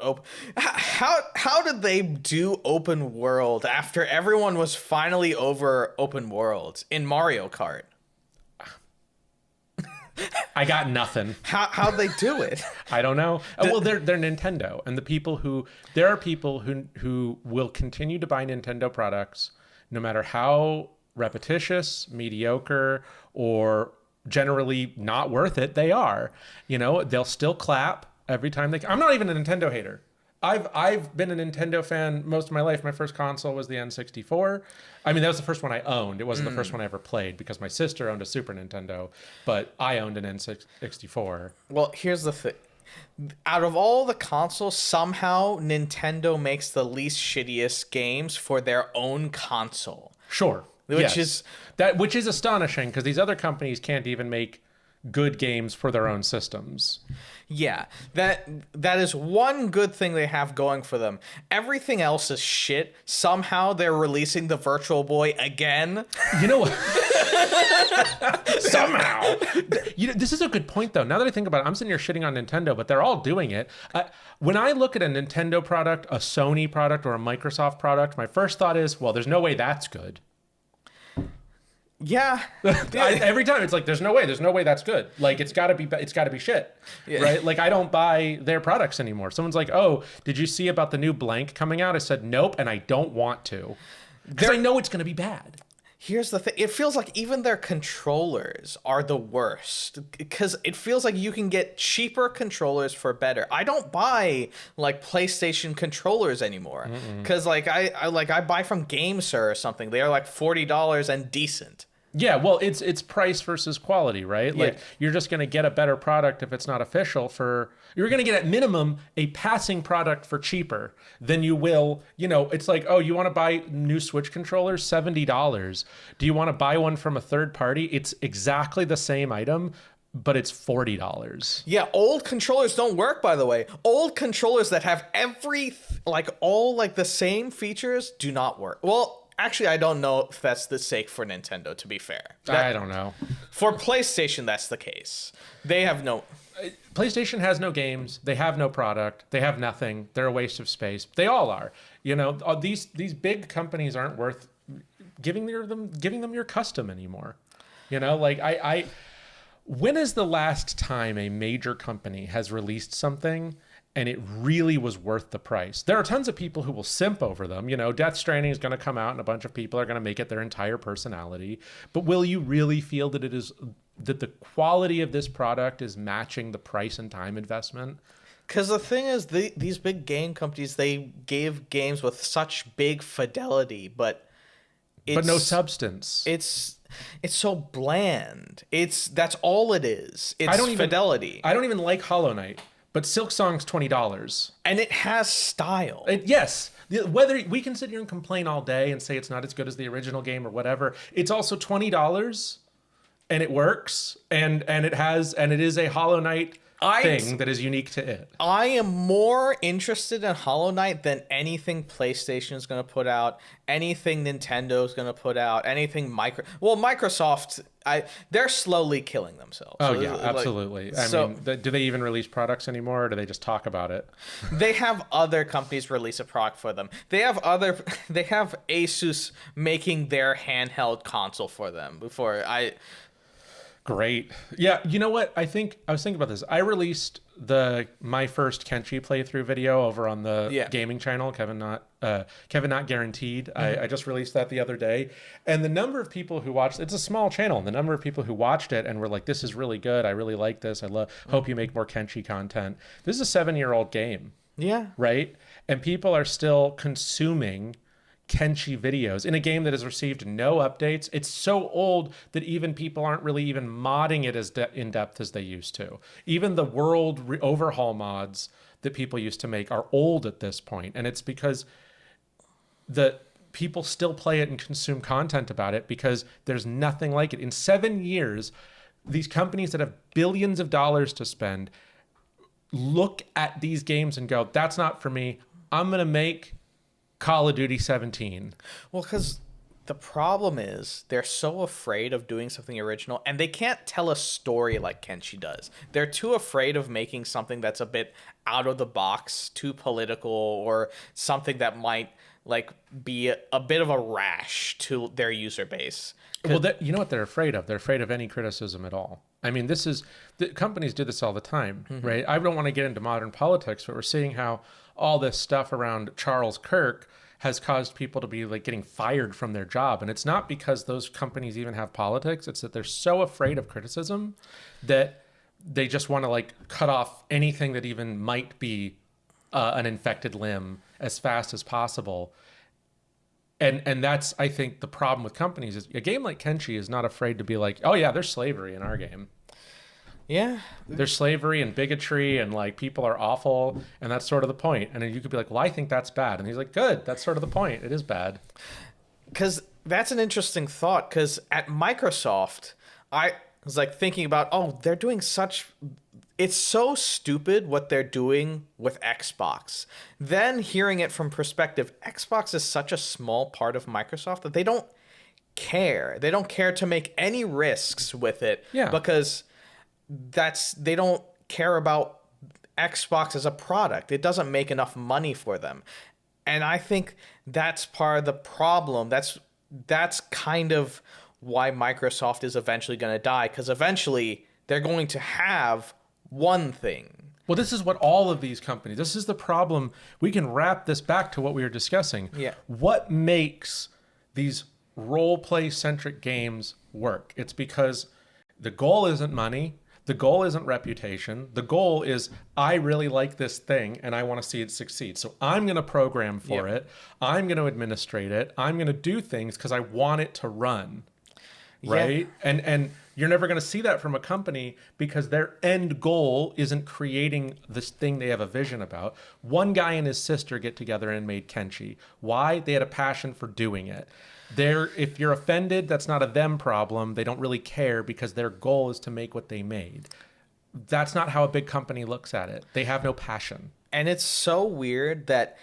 how did they do open world after everyone was finally over open worlds in Mario Kart? I got nothing. How'd they do it? I don't know. Well, they're Nintendo, and there are people who will continue to buy Nintendo products no matter how repetitious, mediocre, or generally not worth it they are. You know, they'll still clap every time I'm not even a Nintendo hater. I've been a Nintendo fan most of my life. My first console was the N64. I mean, that was the first one I owned. It wasn't the first one I ever played because my sister owned a Super Nintendo, but I owned an N64. Well, here's the thing. out of all the consoles, somehow Nintendo makes the least shittiest games for their own console. Sure. Which is astonishing because these other companies can't even make good games for their own systems. Yeah, that is one good thing they have going for them. Everything else is shit. Somehow they're releasing the Virtual Boy again. You know what? Somehow. This is a good point, though. Now that I think about it, I'm sitting here shitting on Nintendo, but they're all doing it. When I look at a Nintendo product, a Sony product, or a Microsoft product, my first thought is, well, there's no way that's good. Yeah. Every time it's like, there's no way that's good. Like, it's got to be shit, right? Like, I don't buy their products anymore. Someone's like, oh, did you see about the new blank coming out? I said, nope, and I don't want to because I know it's going to be bad. Here's the thing. It feels like even their controllers are the worst because it feels like you can get cheaper controllers for better. I don't buy like PlayStation controllers anymore because like I buy from GameSir or something. They are like $40 and decent. Yeah, well, it's price versus quality, right? Like, you're just going to get a better product if it's not official you're going to get at minimum a passing product for cheaper than you will, it's like, oh, you want to buy new Switch controllers, $70. Do you want to buy one from a third party? It's exactly the same item, but it's $40. Yeah, old controllers don't work, by the way. Old controllers that have all the same features do not work. Well, actually, I don't know if that's the sake for Nintendo, to be fair. I don't know. For PlayStation, that's the case. They have no... PlayStation has no games. They have no product. They have nothing. They're a waste of space. They all are. These big companies aren't worth giving them your custom anymore. When is the last time a major company has released something and it really was worth the price? There are tons of people who will simp over them. Death Stranding is going to come out and a bunch of people are going to make it their entire personality. But will you really feel that that the quality of this product is matching the price and time investment? Because the thing is, these big game companies, they gave games with such big fidelity, but no substance. It's so bland. That's all it is. It's fidelity. I don't even like Hollow Knight. But Silk Song's $20. And it has style. Yes. Whether we can sit here and complain all day and say it's not as good as the original game or whatever, it's also $20 and it works and it is a Hollow Knight thing that is unique to it. I am more interested in Hollow Knight than anything PlayStation is going to put out, anything Nintendo is going to put out, anything Microsoft. They're slowly killing themselves. Oh, yeah, absolutely. Do they even release products anymore, or do they just talk about it? They have other companies release a product for them. They have Asus making their handheld console for them Great. Yeah, you know what? I was thinking about this. I released my first Kenshi playthrough video over on the gaming channel, Kevin Not Guaranteed. I just released that the other day. And the number of people who watched, it's a small channel, and the number of people who watched it and were like, this is really good. I really like this. Hope you make more Kenshi content. This is a 7-year-old game. Yeah. Right? And people are still consuming Kenshi videos in a game that has received no updates. It's so old that even people aren't really even modding it as in depth as they used to. Even the world overhaul mods that people used to make are old at this point, and it's because the people still play it and consume content about it because there's nothing like it. In 7 years, these companies that have billions of dollars to spend look at these games and go, that's not for me. I'm going to make Call of Duty 17. Well, because the problem is they're so afraid of doing something original, and they can't tell a story like Kenshi does. They're too afraid of making something that's a bit out of the box, too political, or something that might be a bit of a rash to their user base. Well, you know what they're afraid of? They're afraid of any criticism at all. I mean, the companies do this all the time, right? I don't want to get into modern politics, but we're seeing how all this stuff around Charles Kirk has caused people to be getting fired from their job. And it's not because those companies even have politics. It's that they're so afraid of criticism that they just want to cut off anything that even might be an infected limb as fast as possible. And that's, I think, the problem with companies is a game like Kenshi is not afraid to be like, oh yeah, there's slavery in our game. Yeah. There's slavery and bigotry and like people are awful, and that's sort of the point. And then you could be like, well, I think that's bad. And he's like, good, that's sort of the point. It is bad. Because that's an interesting thought, because at Microsoft, I was like thinking about, oh, they're doing such... It's so stupid what they're doing with Xbox. Then hearing it from perspective, Xbox is such a small part of Microsoft that they don't care. They don't care to make any risks with it. Yeah. Because they don't care about Xbox as a product. It doesn't make enough money for them. And I think that's part of the problem. That's kind of why Microsoft is eventually going to die, because eventually they're going to have one thing. Well, this is what all of these companies, this is the problem. We can wrap this back to what we were discussing. Yeah. What makes these role play centric games work? It's because the goal isn't money. The goal isn't reputation. The goal is, I really like this thing and I want to see it succeed. So I'm going to program for it. I'm going to administrate it. I'm going to do things because I want it to run. Right? Yeah. And you're never going to see that from a company because their end goal isn't creating this thing they have a vision about. One guy and his sister get together and made Kenshi. Why? They had a passion for doing it. If you're offended, that's not a them problem. They don't really care because their goal is to make what they made. That's not how a big company looks at it. They have no passion. And it's so weird that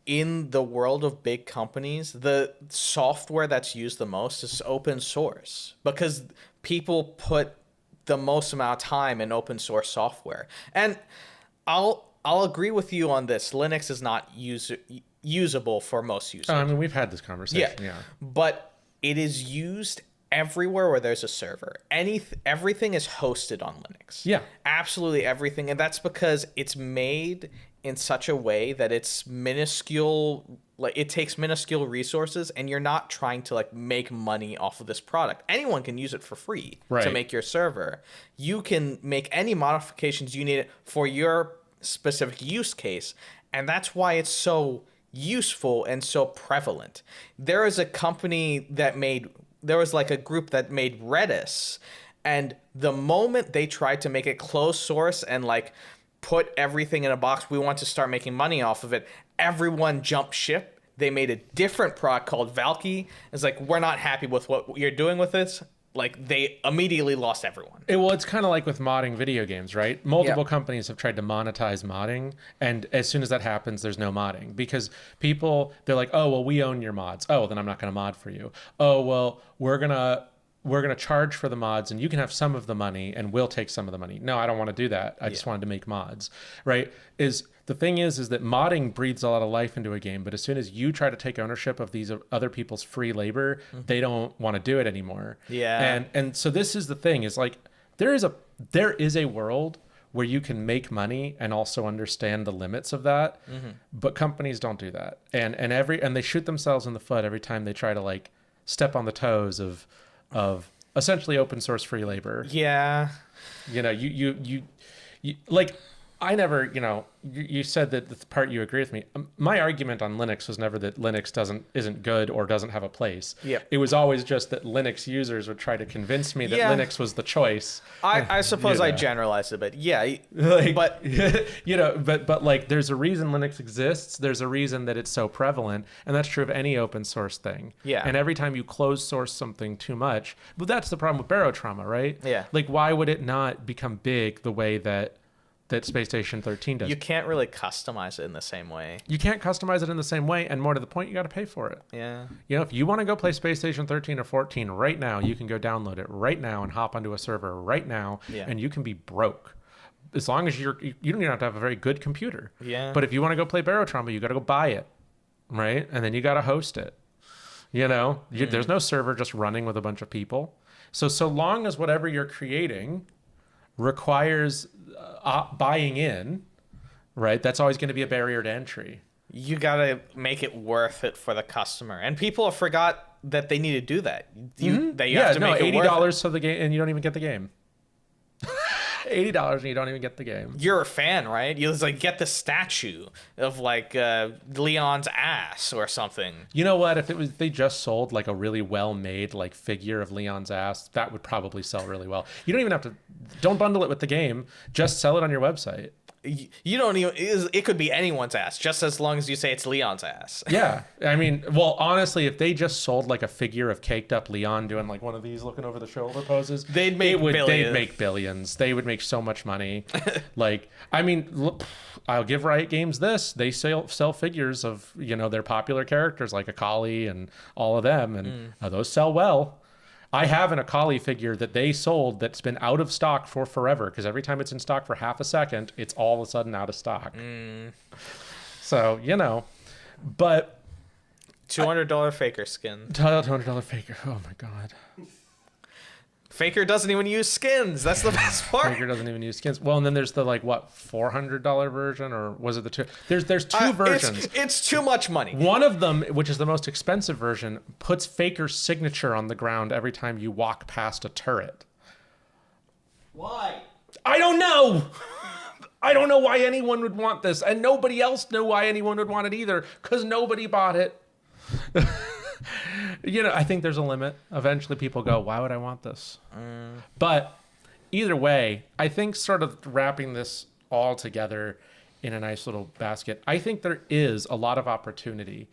in the world of big companies, the software that's used the most is open source because people put the most amount of time in open source software. And I'll agree with you on this. Linux is not usable for most users. I mean, we've had this conversation. Yeah. But it is used everywhere where there's a server. Everything is hosted on Linux. Yeah. Absolutely everything. And that's because it's made in such a way that it's minuscule, like it takes minuscule resources, and you're not trying to like make money off of this product. Anyone can use it for free to make your server. You can make any modifications you need for your specific use case, and that's why it's so useful and so prevalent. There is a company that there was like a group that made Redis, and the moment they tried to make it closed source and like put everything in a box, we want to start making money off of it, everyone jumped ship. They made a different product called Valky. It's like, we're not happy with what you're doing with this. Like, they immediately lost everyone. It's kind of like with modding video games, right? Multiple companies have tried to monetize modding, and as soon as that happens, there's no modding because they're like, oh, well, we own your mods. Oh, then I'm not going to mod for you. Oh, well, we're going to charge for the mods and you can have some of the money and we'll take some of the money. No, I don't want to do that. I just wanted to make mods, right? The thing is that modding breathes a lot of life into a game, but as soon as you try to take ownership of these other people's free labor, they don't want to do it anymore. Yeah. And so this is the thing is like, there is a world where you can make money and also understand the limits of that, but companies don't do that. And they shoot themselves in the foot every time they try to like step on the toes of essentially open source free labor. Yeah. You like, I never, you said that the part you agree with me. My argument on Linux was never that Linux isn't good or doesn't have a place. Yeah. It was always just that Linux users would try to convince me that Linux was the choice. I suppose I generalized a bit. Yeah. But like there's a reason Linux exists. There's a reason that it's so prevalent. And that's true of any open source thing. Yeah. And every time you close source something too much, but that's the problem with barotrauma, right? Yeah. Like why would it not become big the way that Space Station 13 does? You can't really customize it in the same way. You can't customize it in the same way, and more to the point, you got to pay for it. Yeah. If you want to go play Space Station 13 or 14 right now, you can go download it right now and hop onto a server right now, and you can be broke. As long as you don't even have to have a very good computer. Yeah. But if you want to go play barotrauma, you got to go buy it, right? And then you got to host it. There's no server just running with a bunch of people. So long as whatever you're creating requires buying in, right? That's always going to be a barrier to entry. You got to make it worth it for the customer. And people have forgot that they need to do that. That you have to make it $80 for the game and you don't even get the game. $80 and you don't even get the game. You're a fan, right? You just like get the statue of like Leon's ass or something. You know what? If they just sold like a really well made like figure of Leon's ass, that would probably sell really well. You don't even have to. Don't bundle it with the game. Just sell it on your website. You don't even. It could be anyone's ass, just as long as you say it's Leon's ass. Yeah, I mean, well, honestly, if they just sold like a figure of caked up Leon doing like one of these looking over the shoulder poses, they'd make billions. They'd make billions. They would make so much money. Like, I mean, look, I'll give Riot Games this: they sell figures of their popular characters like Akali and all of them, and those sell well. I have an Akali figure that they sold that's been out of stock for forever because every time it's in stock for half a second, it's all of a sudden out of stock. So, but $200 Faker skin. $200 Faker. Oh my God. Faker doesn't even use skins. That's the best part. Faker doesn't even use skins. Well, and then there's the $400 version, or was it the two? There's two versions. It's too much money. One of them, which is the most expensive version, puts Faker's signature on the ground every time you walk past a turret. Why? I don't know. I don't know why anyone would want this, and nobody else knew why anyone would want it either, because nobody bought it. I think there's a limit. Eventually people go, why would I want this? But either way, I think sort of wrapping this all together in a nice little basket, I think there is a lot of opportunity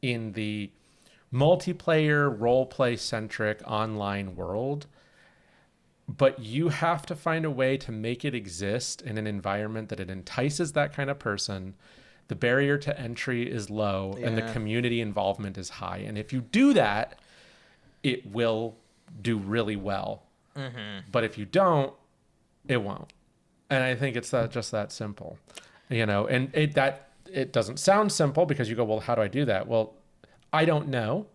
in the multiplayer, role-play centric online world. But you have to find a way to make it exist in an environment that it entices that kind of person. The barrier to entry is low and the community involvement is high. And if you do that, it will do really well. But if you don't, it won't. And I think it's just that simple, and it doesn't sound simple because you go, well, how do I do that? Well, I don't know,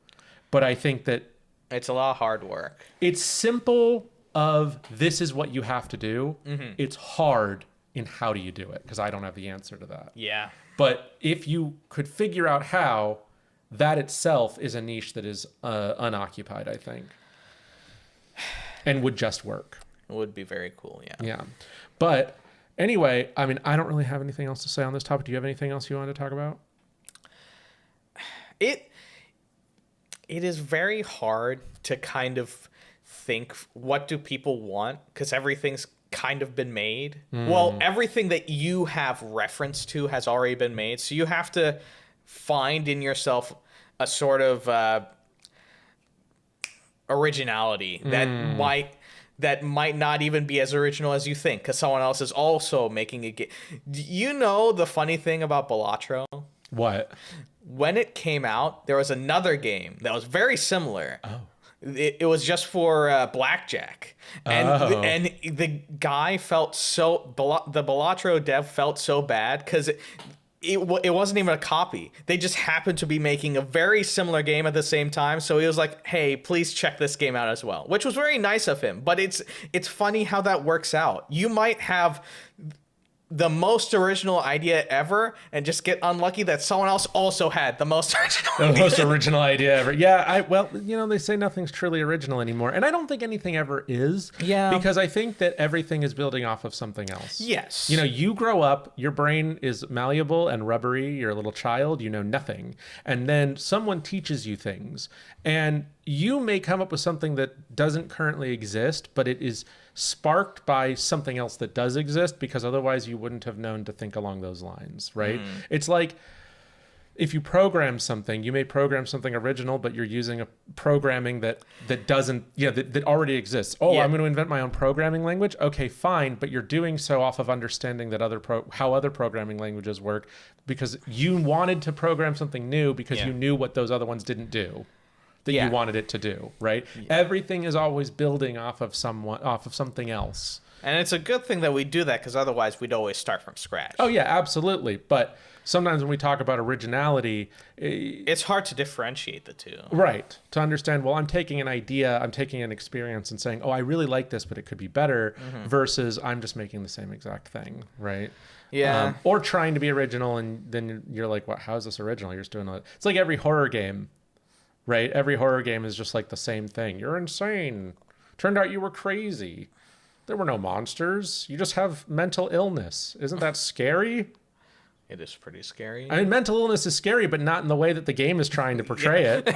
but I think that it's a lot of hard work. It's simple of this is what you have to do. It's hard in how do you do it? Because I don't have the answer to that. Yeah. But if you could figure out how, that itself is a niche that is unoccupied, I think, and would just work. It would be very cool, yeah. Yeah. But anyway, I mean, I don't really have anything else to say on this topic. Do you have anything else you wanted to talk about? It is very hard to kind of think, what do people want? Because everything's kind of been made. Well, everything that you have reference to has already been made, so you have to find in yourself a sort of originality that might not even be as original as you think, because someone else is also making a game. The funny thing about Balatro? What? When it came out, there was another game that was very similar. Oh. It was just for blackjack, and the guy felt the Balatro dev felt so bad because it wasn't even a copy. They just happened to be making a very similar game at the same time, so he was like, "Hey, please check this game out as well," which was very nice of him. But it's funny how that works out. You might have the most original idea ever and just get unlucky that someone else also had the most original idea ever. Yeah, they say nothing's truly original anymore, and I don't think anything ever is. Yeah, because I think that everything is building off of something else. Yes. You grow up, your brain is malleable and rubbery, you're a little child, you know nothing, and then someone teaches you things, and you may come up with something that doesn't currently exist, but it is sparked by something else that does exist, because otherwise you wouldn't have known to think along those lines, right? It's like if you program something, you may program something original, but you're using a programming that doesn't, that already exists. I'm going to invent my own programming language. Okay, fine, but you're doing so off of understanding that how other programming languages work, because you wanted to program something new because you knew what those other ones didn't do. That you wanted it to do, right? Yeah. Everything is always building off of something else. And it's a good thing that we do that, because otherwise we'd always start from scratch. Oh yeah, absolutely. But sometimes when we talk about originality, it's hard to differentiate the two. Right. To understand, well, I'm taking an idea, I'm taking an experience and saying, oh, I really like this, but it could be better, versus I'm just making the same exact thing, right? Yeah. Or trying to be original, and then you're like, what? How is this original? You're just doing it. It's like every horror game. Right? Every horror game is just like the same thing. You're insane. Turned out you were crazy. There were no monsters. You just have mental illness. Isn't that scary? It is pretty scary. I mean, mental illness is scary, but not in the way that the game is trying to portray it.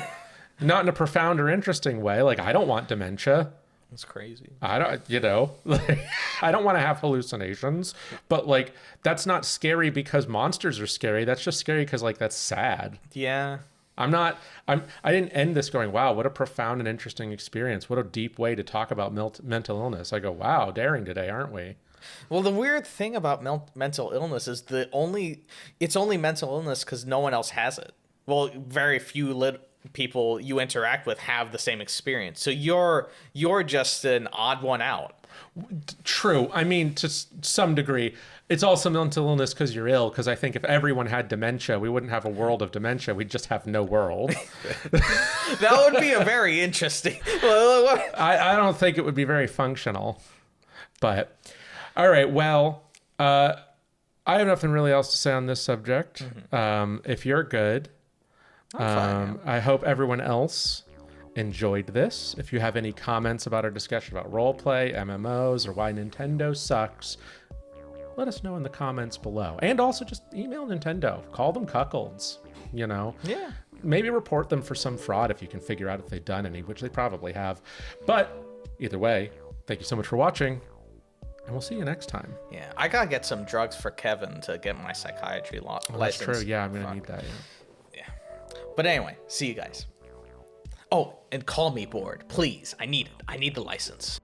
Not in a profound or interesting way. Like, I don't want dementia. That's crazy. I don't, like, I don't want to have hallucinations, but like, that's not scary because monsters are scary. That's just scary because like, that's sad. Yeah. I didn't end this going, wow, what a profound and interesting experience. What a deep way to talk about mental illness. I go, wow, daring today, aren't we? Well, the weird thing about mental illness is it's only mental illness because no one else has it. Well, very few people you interact with have the same experience. So you're just an odd one out. True. I mean, to some degree, it's also mental illness because you're ill. Because I think if everyone had dementia, we wouldn't have a world of dementia. We'd just have no world. That would be a very interesting. I don't think it would be very functional. But all right, well, I have nothing really else to say on this subject. If you're good, I'm fine, I hope everyone else enjoyed this. If you have any comments about our discussion about roleplay, MMOs, or why Nintendo sucks, let us know in the comments below. And also just email Nintendo. Call them cuckolds, you know? Yeah. Maybe report them for some fraud if you can figure out if they've done any, which they probably have. But either way, thank you so much for watching, and we'll see you next time. Yeah, I gotta get some drugs for Kevin to get my psychiatry license. That's true. Yeah, I'm gonna need that. Yeah. But anyway, see you guys. Oh, and call me bored, please. I need it. I need the license.